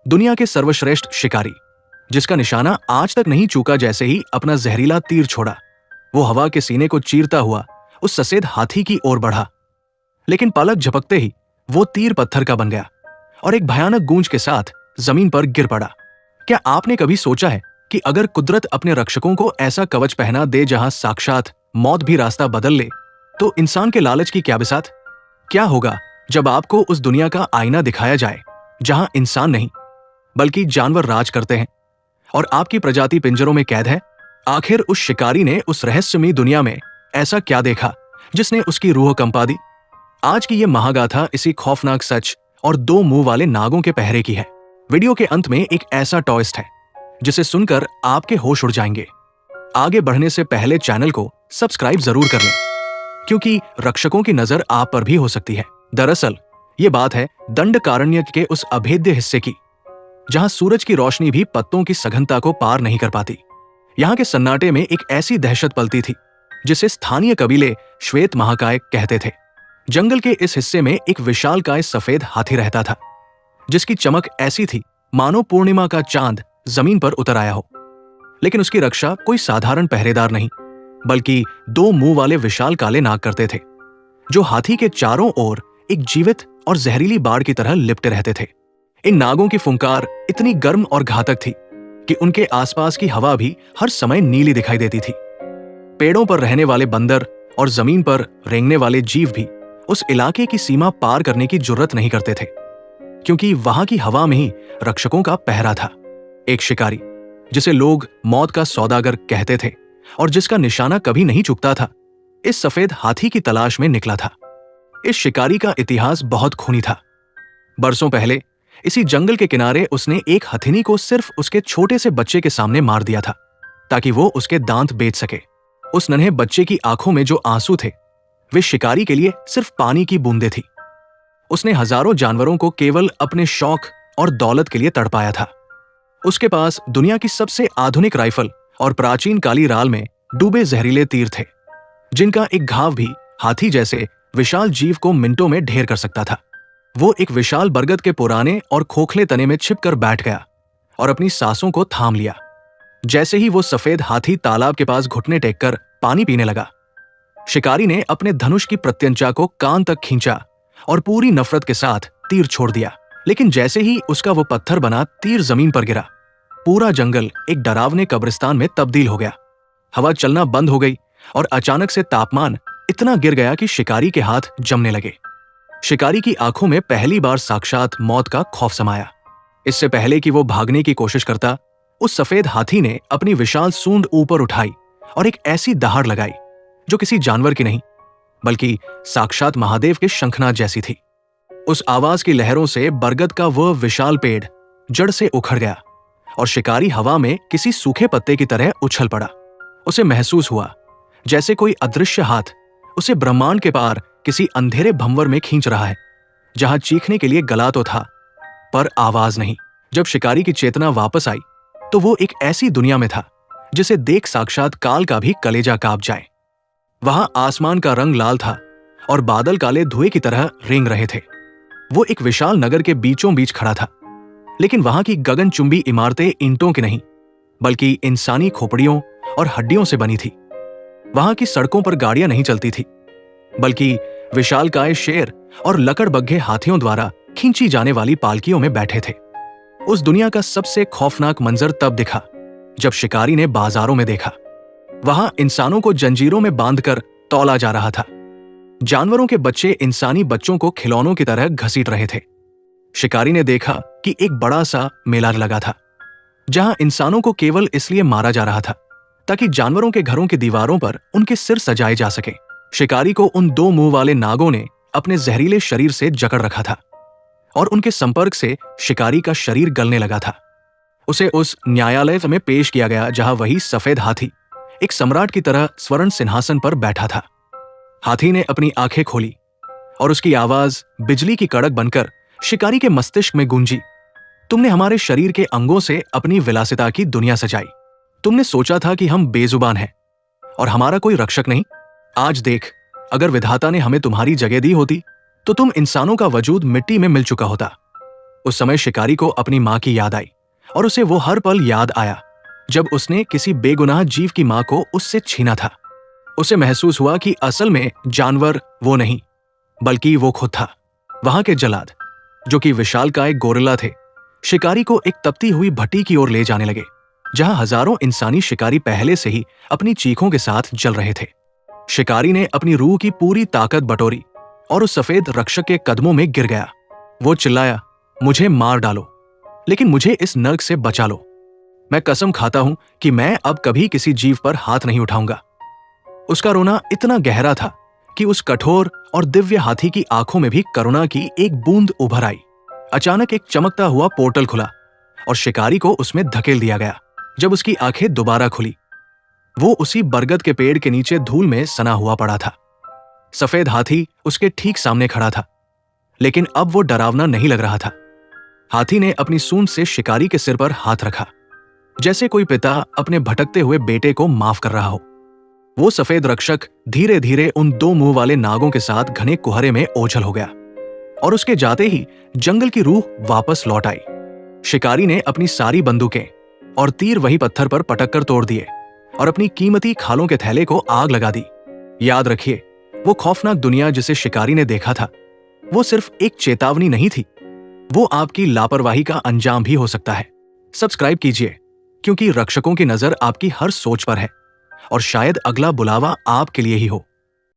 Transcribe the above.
दुनिया के सर्वश्रेष्ठ शिकारी, जिसका निशाना आज तक नहीं चूका, जैसे ही अपना जहरीला तीर छोड़ा, वो हवा के सीने को चीरता हुआ उस सफेद हाथी की ओर बढ़ा। लेकिन पलक झपकते ही वो तीर पत्थर का बन गया और एक भयानक गूंज के साथ जमीन पर गिर पड़ा। क्या आपने कभी सोचा है कि अगर कुदरत अपने रक्षकों को ऐसा कवच पहना दे जहां साक्षात मौत भी रास्ता बदल ले, तो इंसान के लालच की क्या बिसात? क्या होगा जब आपको उस दुनिया का आईना दिखाया जाए जहां इंसान नहीं बल्कि जानवर राज करते हैं और आपकी प्रजाति पिंजरों में कैद है? आखिर उस शिकारी ने उस रहस्यमयी दुनिया में ऐसा क्या देखा जिसने उसकी रूह कंपा दी? आज की ये महागाथा इसी खौफनाक सच और दो मुंह वाले नागों के पहरे की है। वीडियो के अंत में एक ऐसा ट्विस्ट है जिसे सुनकर आपके होश उड़ जाएंगे। आगे बढ़ने से पहले चैनल को सब्सक्राइब जरूर कर लें, क्योंकि रक्षकों की नजर आप पर भी हो सकती है। दरअसल ये बात है दंडकारण्य के उस अभेद्य हिस्से की जहां सूरज की रोशनी भी पत्तों की सघनता को पार नहीं कर पाती। यहाँ के सन्नाटे में एक ऐसी दहशत पलती थी जिसे स्थानीय कबीले श्वेत महाकाय कहते थे। जंगल के इस हिस्से में एक विशालकाय सफेद हाथी रहता था, जिसकी चमक ऐसी थी मानो पूर्णिमा का चांद जमीन पर उतर आया हो। लेकिन उसकी रक्षा कोई साधारण पहरेदार नहीं, बल्कि दो मुंह वाले विशाल काले नाग करते थे, जो हाथी के चारों ओर एक जीवित और जहरीली बाढ़ की तरह लिपटे रहते थे। इन नागों की फुंकार इतनी गर्म और घातक थी कि उनके आसपास की हवा भी हर समय नीली दिखाई देती थी। पेड़ों पर रहने वाले बंदर और जमीन पर रेंगने वाले जीव भी उस इलाके की सीमा पार करने की जुर्रत नहीं करते थे, क्योंकि वहां की हवा में ही रक्षकों का पहरा था। एक शिकारी जिसे लोग मौत का सौदागर कहते थे और जिसका निशाना कभी नहीं चूकता था, इस सफेद हाथी की तलाश में निकला था। इस शिकारी का इतिहास बहुत खूनी था। बरसों पहले इसी जंगल के किनारे उसने एक हथिनी को सिर्फ उसके छोटे से बच्चे के सामने मार दिया था, ताकि वो उसके दांत बेच सके। उस नन्हे बच्चे की आंखों में जो आंसू थे, वे शिकारी के लिए सिर्फ पानी की बूंदें थी। उसने हजारों जानवरों को केवल अपने शौक और दौलत के लिए तड़पाया था। उसके पास दुनिया की सबसे आधुनिक राइफल और प्राचीन काली राल में डूबे जहरीले तीर थे, जिनका एक घाव भी हाथी जैसे विशाल जीव को मिनटों में ढेर कर सकता था। वो एक विशाल बरगद के पुराने और खोखले तने में छिपकर बैठ गया और अपनी सांसों को थाम लिया। जैसे ही वो सफेद हाथी तालाब के पास घुटने टेककर पानी पीने लगा, शिकारी ने अपने धनुष की प्रत्यंचा को कान तक खींचा और पूरी नफरत के साथ तीर छोड़ दिया। लेकिन जैसे ही उसका वो पत्थर बना तीर जमीन पर गिरा, पूरा जंगल एक डरावने कब्रिस्तान में तब्दील हो गया। हवा चलना बंद हो गई और अचानक से तापमान इतना गिर गया कि शिकारी के हाथ जमने लगे। शिकारी की आंखों में पहली बार साक्षात मौत का खौफ समाया। इससे पहले कि वो भागने की कोशिश करता, उस सफेद हाथी ने अपनी विशाल सूंड ऊपर उठाई और एक ऐसी दहाड़ लगाई जो किसी जानवर की नहीं, बल्कि साक्षात महादेव के शंखनाद जैसी थी। उस आवाज की लहरों से बरगद का वह विशाल पेड़ जड़ से उखड़ गया और शिकारी हवा में किसी सूखे पत्ते की तरह उछल पड़ा। उसे महसूस हुआ जैसे कोई अदृश्य हाथ उसे ब्रह्मांड के पार किसी अंधेरे भंवर में खींच रहा है, जहां चीखने के लिए गला तो था, पर आवाज नहीं। जब शिकारी की चेतना वापस आई, तो वो एक ऐसी दुनिया में था जिसे देख साक्षात काल का भी कलेजा कांप जाए। वहां आसमान का रंग लाल था और बादल काले धुएं की तरह रेंग रहे थे। वो एक विशाल नगर के बीचों बीच खड़ा था, लेकिन वहां की गगनचुंबी इमारतें ईंटों की नहीं, बल्कि इंसानी खोपड़ियों और हड्डियों से बनी थी। वहां की सड़कों पर गाड़ियां नहीं चलती थी, बल्कि विशालकाय शेर और लकड़बग्घे हाथियों द्वारा खींची जाने वाली पालकियों में बैठे थे। उस दुनिया का सबसे खौफनाक मंजर तब दिखा जब शिकारी ने बाजारों में देखा। वहां इंसानों को जंजीरों में बांधकर तौला जा रहा था। जानवरों के बच्चे इंसानी बच्चों को खिलौनों की तरह घसीट रहे थे। शिकारी ने देखा कि एक बड़ा सा मेला लगा था, जहां इंसानों को केवल इसलिए मारा जा रहा था ताकि जानवरों के घरों की दीवारों पर उनके सिर सजाए जा सके। शिकारी को उन दो मुंह वाले नागों ने अपने जहरीले शरीर से जकड़ रखा था और उनके संपर्क से शिकारी का शरीर गलने लगा था। उसे उस न्यायालय में पेश किया गया जहां वही सफेद हाथी एक सम्राट की तरह स्वर्ण सिंहासन पर बैठा था। हाथी ने अपनी आंखें खोली और उसकी आवाज बिजली की कड़क बनकर शिकारी के मस्तिष्क में गूंजी। तुमने हमारे शरीर के अंगों से अपनी विलासिता की दुनिया सजाई। तुमने सोचा था कि हम बेजुबान हैं और हमारा कोई रक्षक नहीं। आज देख, अगर विधाता ने हमें तुम्हारी जगह दी होती तो तुम इंसानों का वजूद मिट्टी में मिल चुका होता। उस समय शिकारी को अपनी मां की याद आई और उसे वो हर पल याद आया जब उसने किसी बेगुनाह जीव की मां को उससे छीना था। उसे महसूस हुआ कि असल में जानवर वो नहीं बल्कि वो खुद था, वहां के जल्लाद, जो कि विशालकाय गोरिल्ला थे। शिकारी को एक तपती हुई भट्टी की ओर ले जाने लगे, जहां हजारों इंसानी शिकारी पहले से ही अपनी चीखों के साथ जल रहे थे। शिकारी ने अपनी रूह की पूरी ताकत बटोरी और उस सफेद रक्षक के कदमों में गिर गया। वो चिल्लाया, मुझे मार डालो, लेकिन मुझे इस नर्क से बचा लो। मैं कसम खाता हूं कि मैं अब कभी किसी जीव पर हाथ नहीं उठाऊंगा। उसका रोना इतना गहरा था कि उस कठोर और दिव्य हाथी की आंखों में भी करुणा की एक बूंद उभर आई। अचानक एक चमकता हुआ पोर्टल खुला और शिकारी को उसमें धकेल दिया गया। जब उसकी आंखें दोबारा खुली, वो उसी बरगद के पेड़ के नीचे धूल में सना हुआ पड़ा था। सफेद हाथी उसके ठीक सामने खड़ा था, लेकिन अब वो डरावना नहीं लग रहा था। हाथी ने अपनी सूंड से शिकारी के सिर पर हाथ रखा, जैसे कोई पिता अपने भटकते हुए बेटे को माफ कर रहा हो। वो सफेद रक्षक धीरे धीरे उन दो मुंह वाले नागों के साथ घने कुहरे में ओझल हो गया और उसके जाते ही जंगल की रूह वापस लौट आई। शिकारी ने अपनी सारी बंदूकें और तीर वही पत्थर पर पटक कर तोड़ दिए और अपनी कीमती खालों के थैले को आग लगा दी। याद रखिए, वो खौफनाक दुनिया जिसे शिकारी ने देखा था, वो सिर्फ एक चेतावनी नहीं थी, वो आपकी लापरवाही का अंजाम भी हो सकता है। सब्सक्राइब कीजिए, क्योंकि रक्षकों की नजर आपकी हर सोच पर है और शायद अगला बुलावा आपके लिए ही हो।